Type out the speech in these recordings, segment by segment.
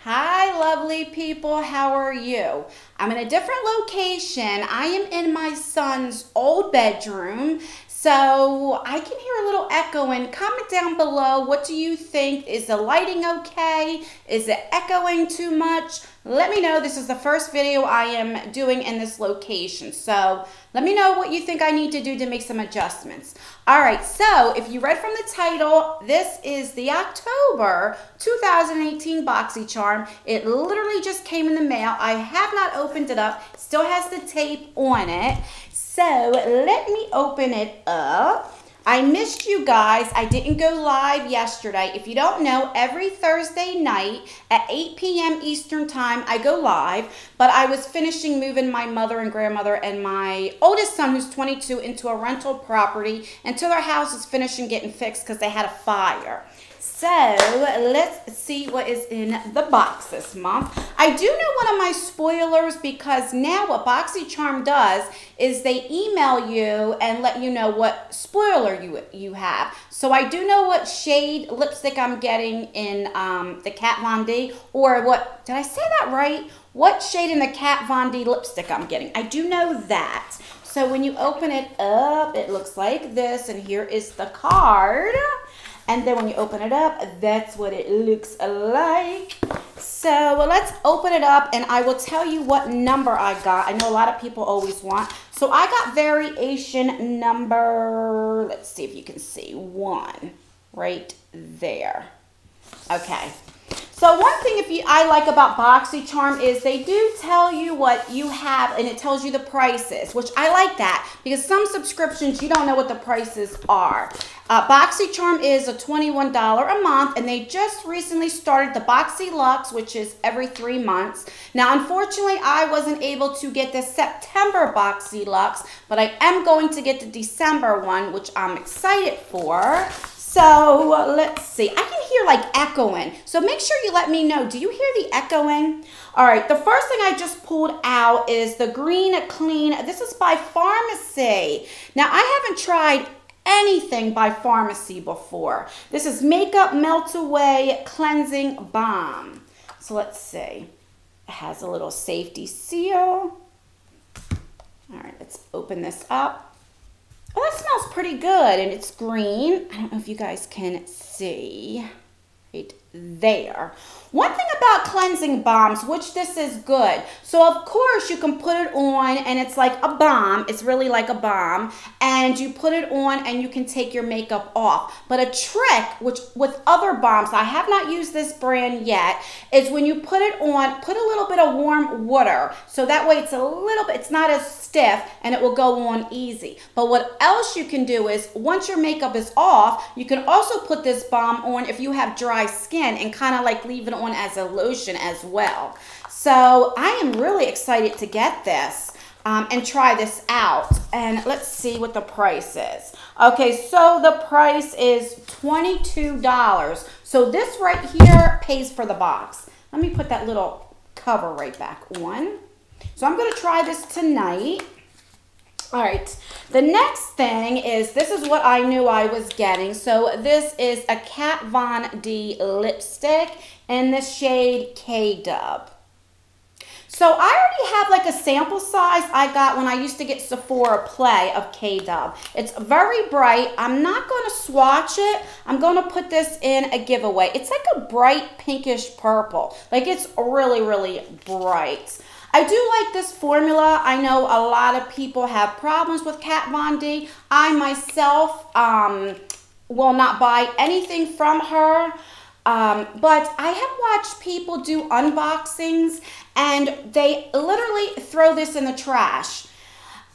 Hi, lovely people. How are you? I'm in a different location. I am in my son's old bedroom, so I can hear a little echoing. Comment down below. What do you think? Is the lighting okay? Is it echoing too much? Let me know. This is the first video I am doing in this location, so let me know what you think I need to do to make some adjustments. All right, so if you read from the title, this is the October 2018 Boxycharm. It literally just came in the mail. I have not opened it up. Still has the tape on it. So let me open it up. I missed you guys. I didn't go live yesterday. If you don't know, every Thursday night at 8 p.m. Eastern time, I go live. But I was finishing moving my mother and grandmother and my oldest son, who's 22, into a rental property until their house is finishing getting fixed because they had a fire. So let's see what is in the box this month. I do know one of my spoilers because now what Boxycharm does is they email you and let you know what spoiler you have. So I do know what shade lipstick I'm getting in the Kat Von D, or what, did I say that right? What shade in the Kat Von D lipstick I'm getting. I do know that. So when you open it up, it looks like this, and here is the card. And then when you open it up, that's what it looks like. So let's open it up and I will tell you what number I got. I know a lot of people always want. So I got variation number, let's see if you can see, 1 right there. Okay. So one thing I like about Boxycharm is they do tell you what you have and it tells you the prices, which I like that because some subscriptions you don't know what the prices are. Boxycharm is a $21 a month, and they just recently started the Boxy Luxe, which is every 3 months. Now, unfortunately, I wasn't able to get the September Boxy Luxe, but I am going to get the December one, which I'm excited for. So let's see. I can hear like echoing. So make sure you let me know. Do you hear the echoing? All right. The first thing I just pulled out is the Green Clean. This is by Pharmacy. Now, I haven't tried anything by Pharmacy before. This is Makeup Melt Away Cleansing Balm. So let's see. It has a little safety seal. All right. Let's open this up. Oh, that smells pretty good, and it's green. I don't know if you guys can see right there. One thing about cleansing balms, which this is good. So, of course, you can put it on, and it's like a balm. It's really like a balm. And you put it on, and you can take your makeup off. But a trick, which with other balms, I have not used this brand yet, is when you put it on, put a little bit of warm water. So that way it's a little bit, it's not as stiff, and it will go on easy. But what else you can do is, once your makeup is off, you can also put this balm on if you have dry skin and kind of like leave it on as a lotion as well. So I am really excited to get this and try this out. And let's see what the price is. Okay, so the price is $22. So this right here pays for the box. Let me put that little cover right back on. So I'm going to try this tonight. All right, the next thing is, this is what I knew I was getting. So this is a Kat Von D lipstick in the shade K-Dub. So I already have like a sample size I got when I used to get Sephora Play of K-Dub. It's very bright. I'm not going to swatch it. I'm going to put this in a giveaway. It's like a bright pinkish purple. Like, it's really, really bright. I do like this formula. I know a lot of people have problems with Kat Von D. I myself will not buy anything from her. But I have watched people do unboxings and they literally throw this in the trash.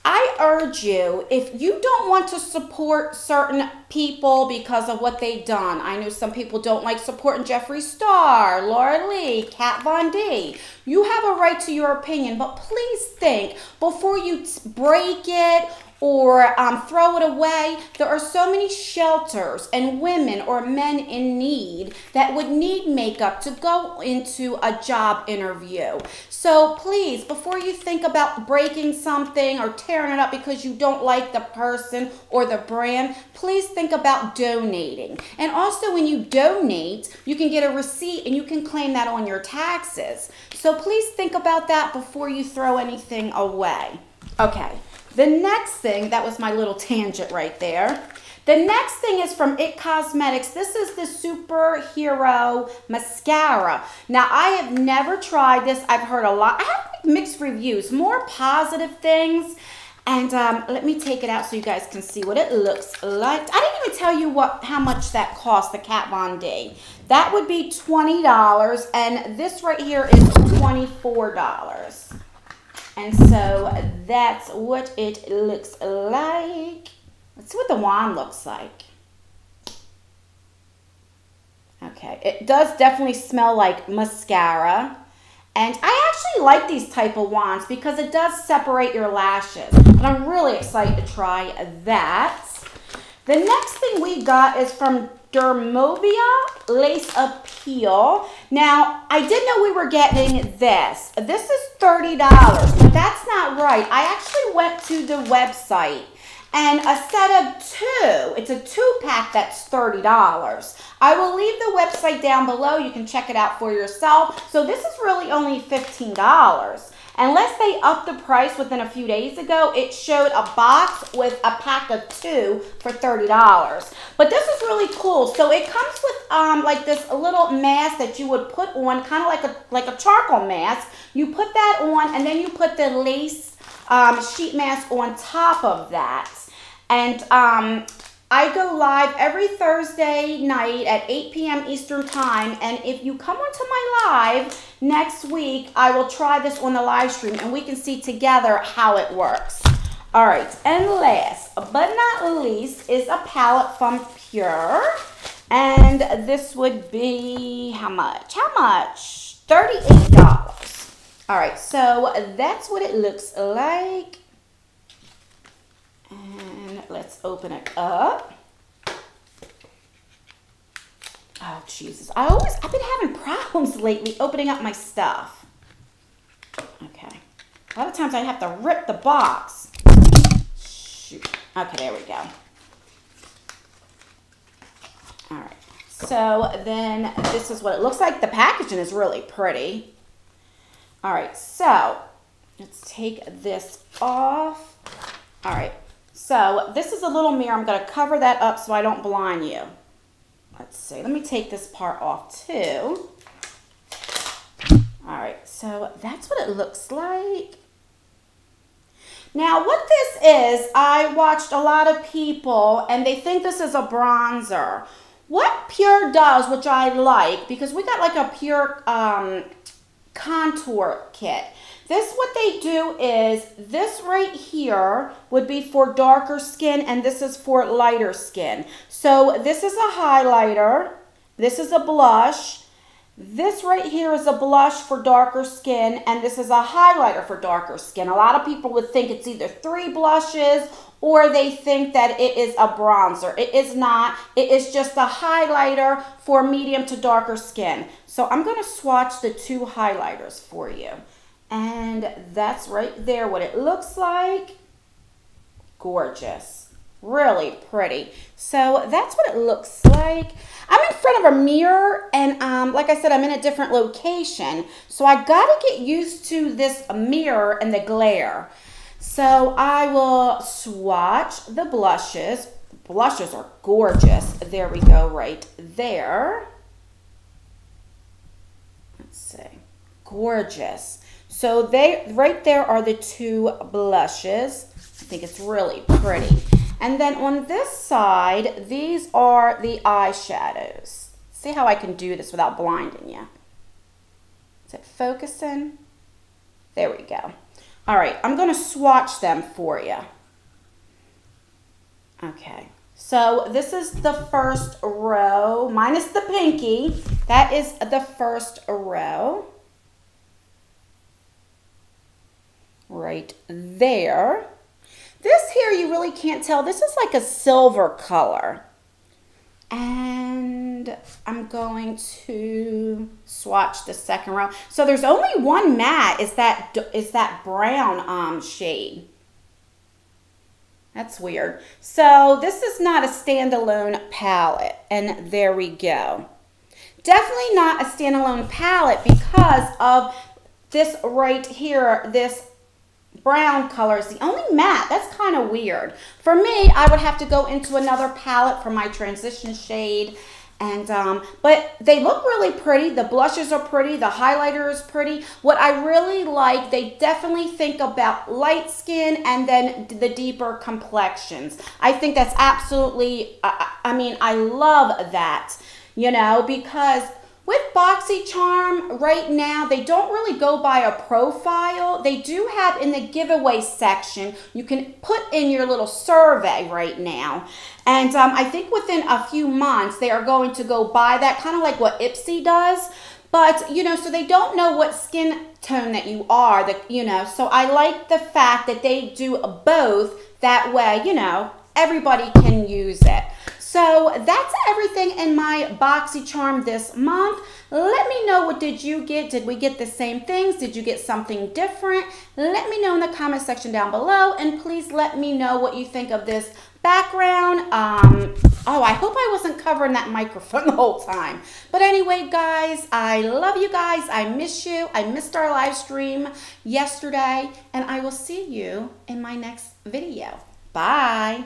I urge you, if you don't want to support certain people because of what they've done, I know some people don't like supporting Jeffree Star, Laura Lee, Kat Von D. You have a right to your opinion, but please think before you break it or throw it away. There are so many shelters and women or men in need that would need makeup to go into a job interview. So please, before you think about breaking something or tearing it up because you don't like the person or the brand, please think about donating. And also when you donate, you can get a receipt and you can claim that on your taxes. So please think about that before you throw anything away. Okay, the next thing, that was my little tangent right there. The next thing is from IT Cosmetics. This is the Superhero Mascara. Now, I have never tried this. I've heard a lot. I have mixed reviews, more positive things. And let me take it out so you guys can see what it looks like. I didn't even tell you how much that cost, the Kat Von D. That would be $20, and this right here is $24. And so that's what it looks like. Let's see what the wand looks like. Okay, it does definitely smell like mascara. And I actually like these type of wands because it does separate your lashes. And I'm really excited to try that. The next thing we got is from Dermovia Lace Appeal. Now, I did know we were getting this. This is $30, but that's not right. I actually went to the website, and a set of two, it's a 2-pack that's $30. I will leave the website down below. You can check it out for yourself. So this is really only $15. Unless they upped the price within a few days ago, it showed a box with a pack of 2 for $30. But this is really cool. So it comes with like this little mask that you would put on, kind of like a charcoal mask. You put that on, and then you put the lace sheet mask on top of that. And I go live every Thursday night at 8 p.m. Eastern Time, and if you come onto my live next week, I will try this on the live stream, and we can see together how it works. All right, and last but not least is a palette from Pure, and this would be how much? How much? $38. All right, so that's what it looks like. And let's open it up. Oh, Jesus. I've been having problems lately opening up my stuff. Okay. A lot of times I have to rip the box. Shoot. Okay, there we go. All right. So then this is what it looks like. The packaging is really pretty. All right. So let's take this off. All right. So this is a little mirror. I'm going to cover that up so I don't blind you. Let's see. Let me take this part off too. All right. So that's what it looks like. Now what this is, I watched a lot of people and they think this is a bronzer. What Pure does, which I like, because we got like a Pure contour kit. This, what they do is, this right here would be for darker skin, and this is for lighter skin. So this is a highlighter, this is a blush, this right here is a blush for darker skin, and this is a highlighter for darker skin. A lot of people would think it's either 3 blushes, or they think that it is a bronzer. It is not. It is just a highlighter for medium to darker skin. So I'm going to swatch the 2 highlighters for you. And that's right there what it looks like. Gorgeous. Really pretty. So that's what it looks like. I'm in front of a mirror, and like I said, I'm in a different location. So I got to get used to this mirror and the glare. So I will swatch the blushes. The blushes are gorgeous. There we go, right there. Let's see. Gorgeous. So they right there are the 2 blushes. I think it's really pretty. And then on this side, these are the eyeshadows. See how I can do this without blinding you. Is it focusing? There we go. All right, I'm going to swatch them for you. Okay, so this is the first row, minus the pinky. That is the first row. Right there. This here, you really can't tell. This is like a silver color. And I'm going to swatch the second row. So there's only one matte, is that brown shade. That's weird. So this is not a standalone palette, and there we go. Definitely not a standalone palette because of this right here, this brown color is the only matte. That's kind of weird. For me, I would have to go into another palette for my transition shade. And but they look really pretty. The blushes are pretty. The highlighter is pretty. What I really like, they definitely think about light skin and then the deeper complexions. I think that's absolutely, I mean, I love that, you know, because with Boxycharm right now, they don't really go by a profile. They do have in the giveaway section, you can put in your little survey right now. And I think within a few months, they are going to go by that, kind of like what Ipsy does. But, you know, so they don't know what skin tone that you are, that, you know. So I like the fact that they do both. That way, you know, everybody can use it. So that's everything in my Boxycharm this month. Let me know, what did you get? Did we get the same things? Did you get something different? Let me know in the comment section down below, and please let me know what you think of this background. Oh, I hope I wasn't covering that microphone the whole time. But anyway, guys, I love you guys. I miss you. I missed our live stream yesterday, and I will see you in my next video. Bye.